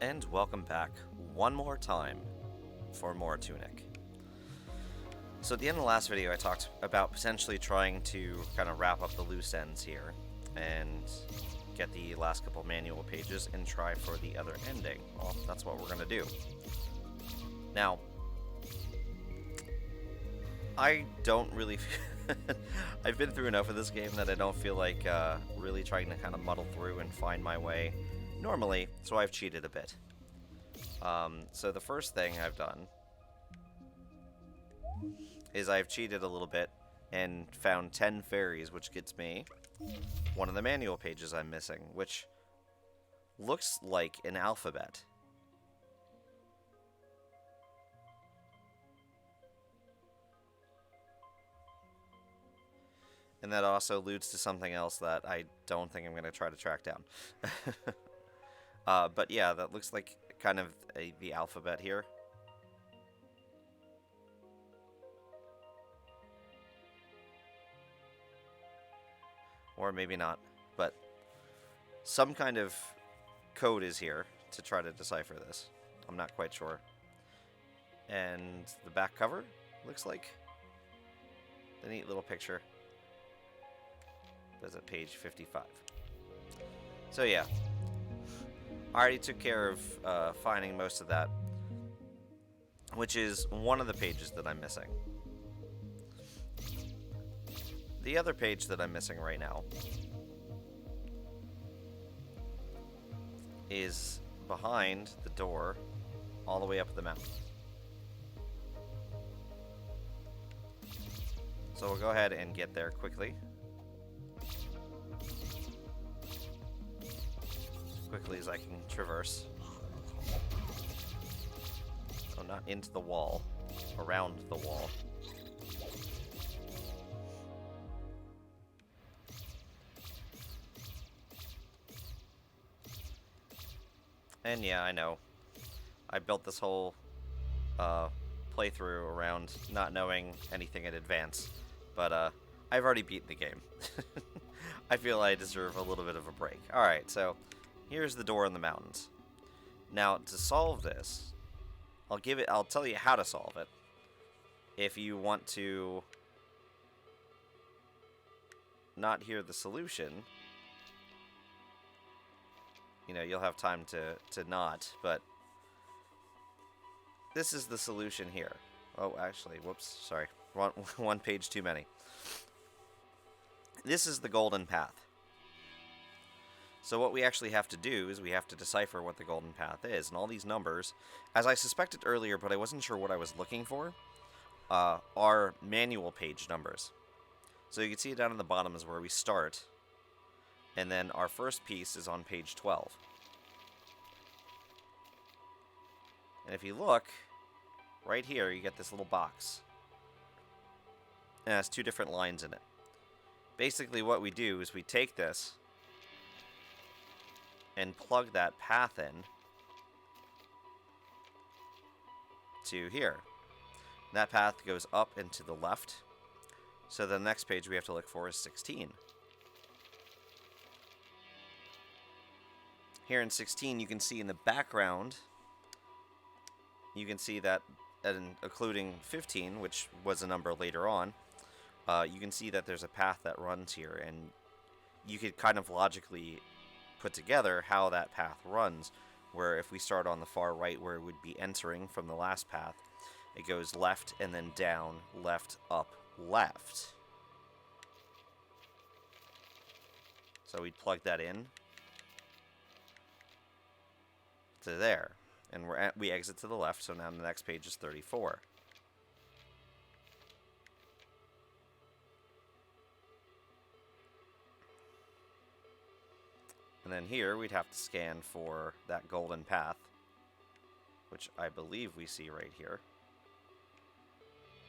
And welcome back one more time for more Tunic. So at the end of the last video I talked about potentially trying to kind of wrap up the loose ends here and get the last couple manual pages and try for the other ending. Well, that's what we're going to do. Now, I don't really... I've been through enough of this game that I don't feel like really trying to kind of muddle through and find my way normally, so I've cheated a bit. So the first thing I've done is I've cheated a little bit and found 10 fairies, which gets me one of the manual pages I'm missing, which looks like an alphabet. And that also alludes to something else that I don't think I'm going to try to track down. But yeah, that looks like kind of the alphabet here. Or maybe not, but some kind of code is here to try to decipher this. I'm not quite sure. And the back cover looks like the neat little picture. That's at page 55. So yeah, I already took care of finding most of that, which is one of the pages that I'm missing. The other page that I'm missing right now is behind the door all the way up the mountain. So we'll go ahead and get there quickly. As quickly as I can traverse. Oh, not into the wall. Around the wall. And yeah, I know. I built this whole playthrough around not knowing anything in advance. But I've already beaten the game. I feel I deserve a little bit of a break. Alright, so here's the door in the mountains. Now, to solve this, I'll tell you how to solve it. If you want to not hear the solution, you know, you'll have time to not, but this is the solution here. Oh, actually, whoops, sorry. One page too many. This is the golden path. So what we actually have to do is we have to decipher what the golden path is. And all these numbers, as I suspected earlier, but I wasn't sure what I was looking for, are manual page numbers. So you can see down in the bottom is where we start. And then our first piece is on page 12. And if you look, right here, you get this little box. And it has two different lines in it. Basically what we do is we take this and plug that path in to here. That path goes up and to the left. So the next page we have to look for is 16. Here in 16, you can see in the background, you can see that, including 15, which was a number later on, you can see that there's a path that runs here, and you could kind of logically put together how that path runs, where if we start on the far right where it would be entering from the last path, it goes left and then down, left, up, left. So we'd plug that in to there, and we exit to the left, so now the next page is 34. And then here we'd have to scan for that golden path, which I believe we see right here.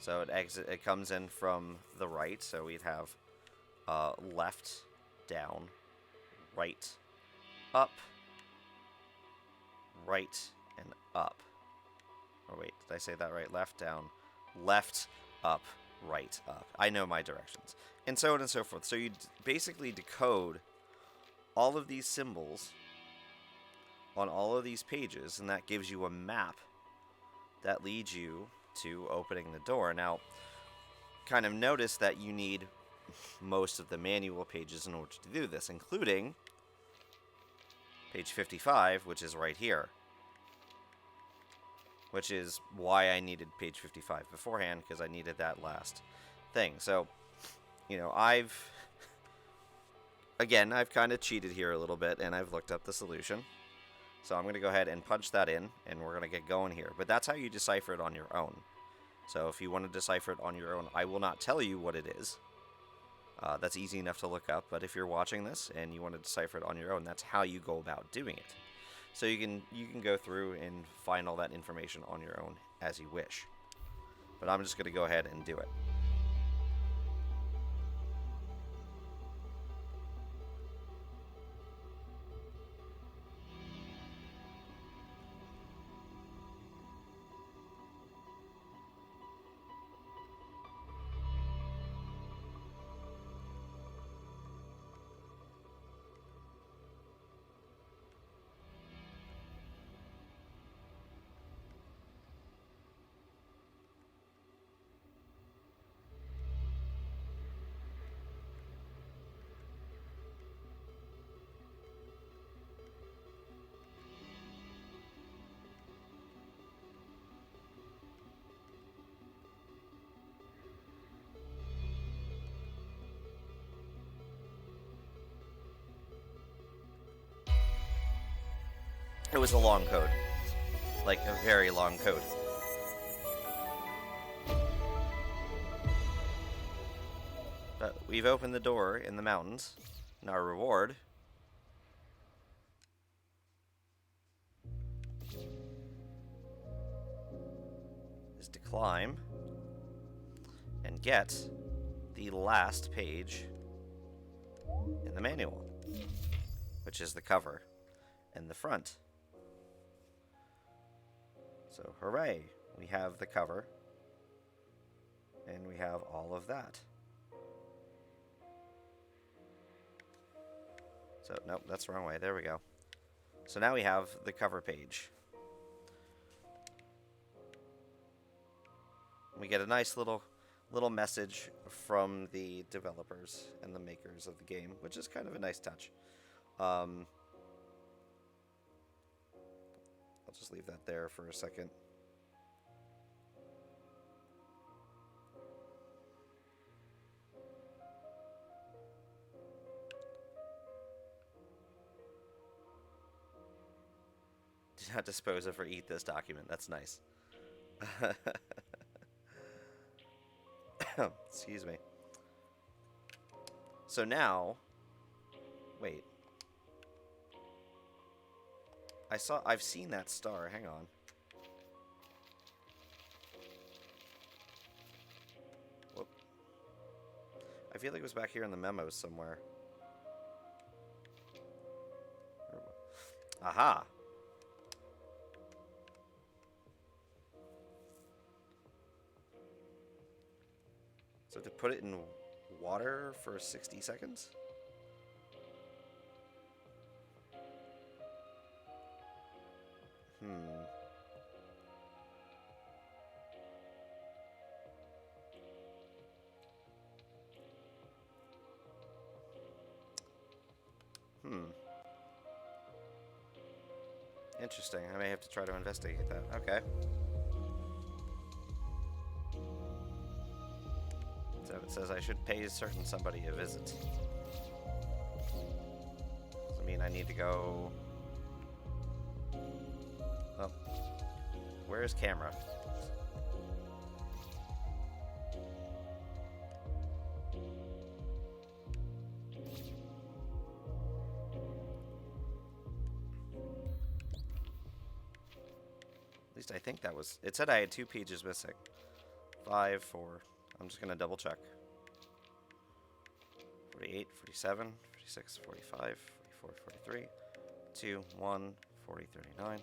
So it comes in from the right, so we'd have left, down, right, up, right, and up. Oh wait, did I say that right? Left, down, left, up, right, up. I know my directions. And so on and so forth. So you basically decode all of these symbols on all of these pages, and that gives you a map that leads you to opening the door. Now, kind of notice that you need most of the manual pages in order to do this, including page 55, which is right here. Which is why I needed page 55 beforehand, because I needed that last thing. So, you know, I've kind of cheated here a little bit, and I've looked up the solution. So I'm going to go ahead and punch that in, and we're going to get going here. But that's how you decipher it on your own. So if you want to decipher it on your own, I will not tell you what it is. That's easy enough to look up, but if you're watching this and you want to decipher it on your own, that's how you go about doing it. So you can go through and find all that information on your own as you wish. But I'm just going to go ahead and do it. It was a long code. Like a very long code. But we've opened the door in the mountains, and our reward is to climb and get the last page in the manual, which is the cover and the front. So, hooray! We have the cover, and we have all of that. So, nope, that's the wrong way. There we go. So now we have the cover page. We get a nice little message from the developers and the makers of the game, which is kind of a nice touch. I'll just leave that there for a second. Do not dispose of or eat this document. That's nice. Excuse me. So now, wait. I've seen that star. Hang on. Whoop. I feel like it was back here in the memos somewhere. Aha! So to put it in water for 60 seconds? Interesting. I may have to try to investigate that. Okay. So it says I should pay certain somebody a visit. Does it mean I need to go... Oh. Where's camera? At least I think that was... It said I had 2 pages missing. 5, 4... I'm just going to double check. 48, 47, 46, 45, 44, 43, 2, 1, 40, 39.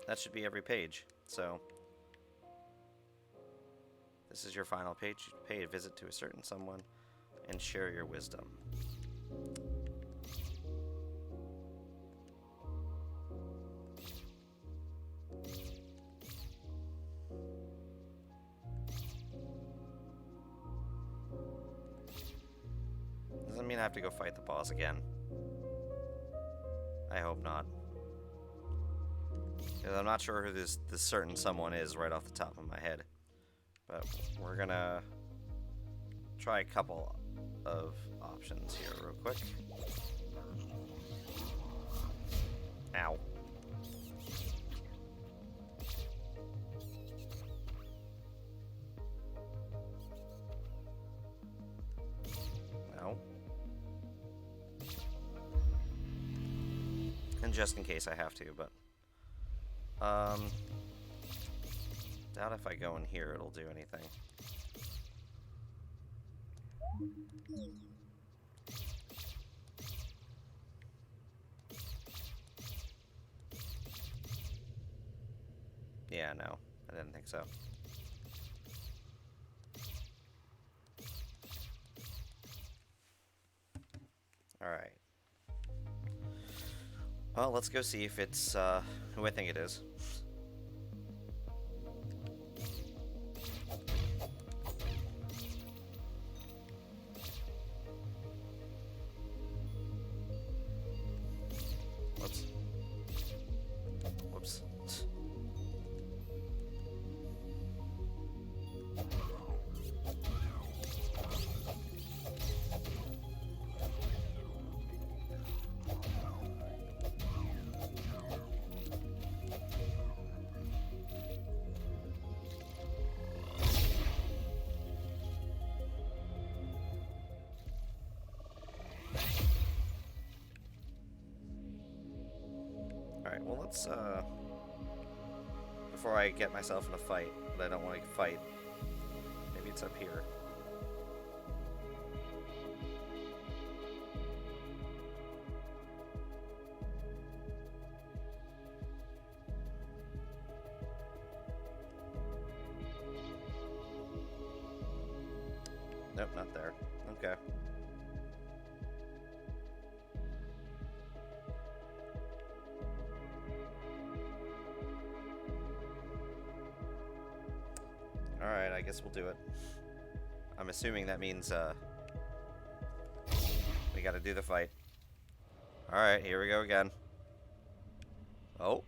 that should be every page. So, this is your final page. Pay a visit to a certain someone and share your wisdom. Doesn't mean I have to go fight the boss again. I hope not. Because I'm not sure who this certain someone is right off the top of my head. But we're gonna try a couple of options here real quick. Ow. No. And just in case I have to, but doubt if I go in here it'll do anything. Yeah, no, I didn't think so. Alright. Well, let's go see if it's who I think it is. Whoops. Whoops. Alright, well let's, before I get myself in a fight that I don't want to fight, maybe it's up here. Nope, not there. Okay. Alright, I guess we'll do it. I'm assuming that means, we gotta do the fight. Alright, here we go again. Oh.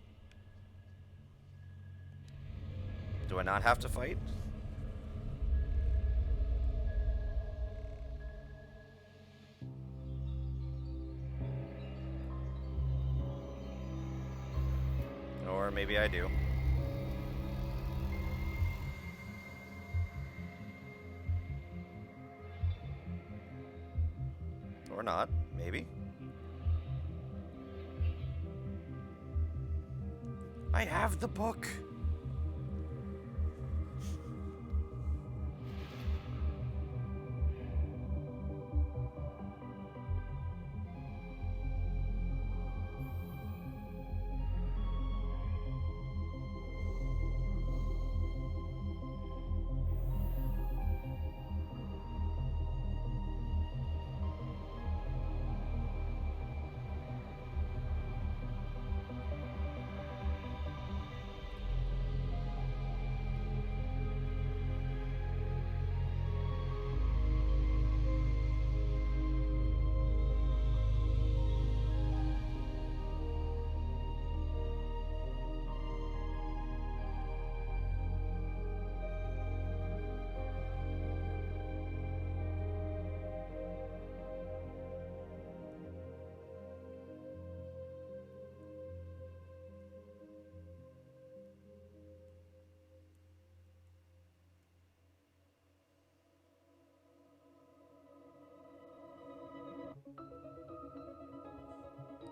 Do I not have to fight? Or maybe I do. Or not, maybe. I have the book!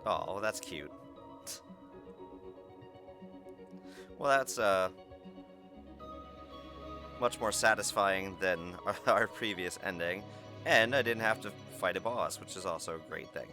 Oh, that's cute. Well, that's, much more satisfying than our previous ending. And I didn't have to fight a boss, which is also a great thing.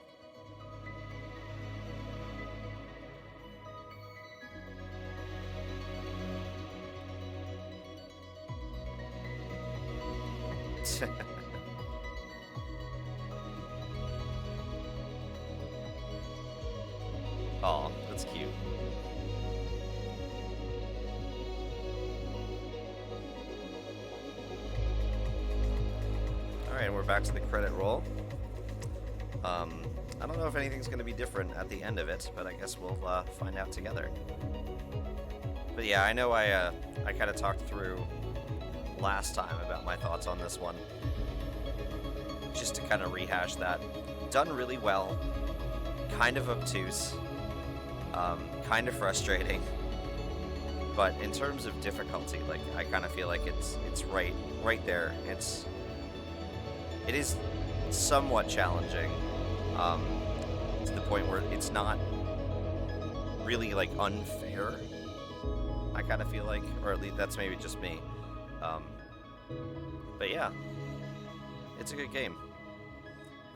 Aw, that's cute. Alright, we're back to the credit roll. I don't know if anything's going to be different at the end of it, but I guess we'll find out together. But yeah, I know I kind of talked through last time about my thoughts on this one. Just to kind of rehash that. Done really well. Kind of obtuse. Kind of frustrating. But in terms of difficulty, like, I kind of feel like it's right there. It is somewhat challenging. To the point where it's not really, like, unfair, I kind of feel like, or at least that's maybe just me. But yeah, it's a good game.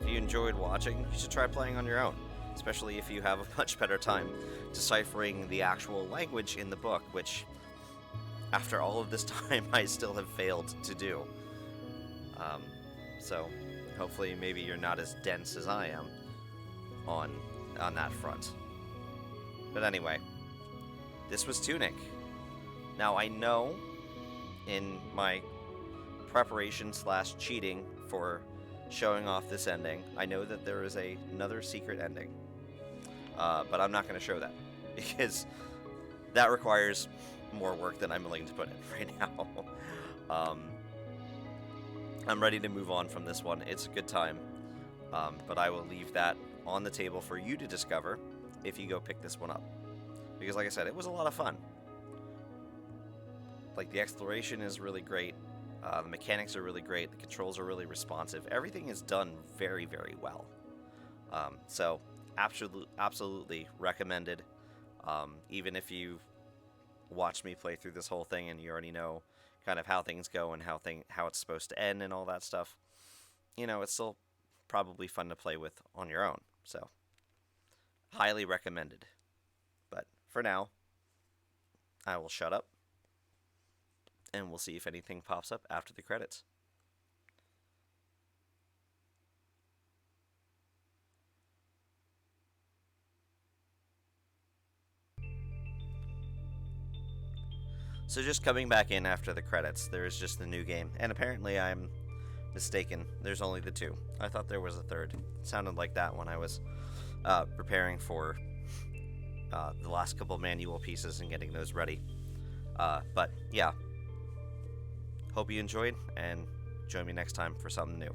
If you enjoyed watching, you should try playing on your own, especially if you have a much better time deciphering the actual language in the book, which, after all of this time, I still have failed to do. So, hopefully maybe you're not as dense as I am on that front. But anyway, this was Tunic. Now, I know in my preparation / cheating for showing off this ending, I know that there is another secret ending. But I'm not going to show that, because that requires more work than I'm willing to put in right now. I'm ready to move on from this one. It's a good time. But I will leave that on the table for you to discover if you go pick this one up. Because like I said, it was a lot of fun. Like, the exploration is really great. The mechanics are really great. The controls are really responsive. Everything is done very, very well. So, absolutely recommended. Even if you watched me play through this whole thing and you already know kind of how things go and how it's supposed to end and all that stuff, you know, it's still probably fun to play with on your own. So, highly recommended. But for now, I will shut up, and we'll see if anything pops up after the credits. So just coming back in after the credits, there is just the new game, and apparently I'm mistaken. There's only the two. I thought there was a third. It sounded like that when I was preparing for the last couple manual pieces and getting those ready. But yeah, hope you enjoyed, and join me next time for something new.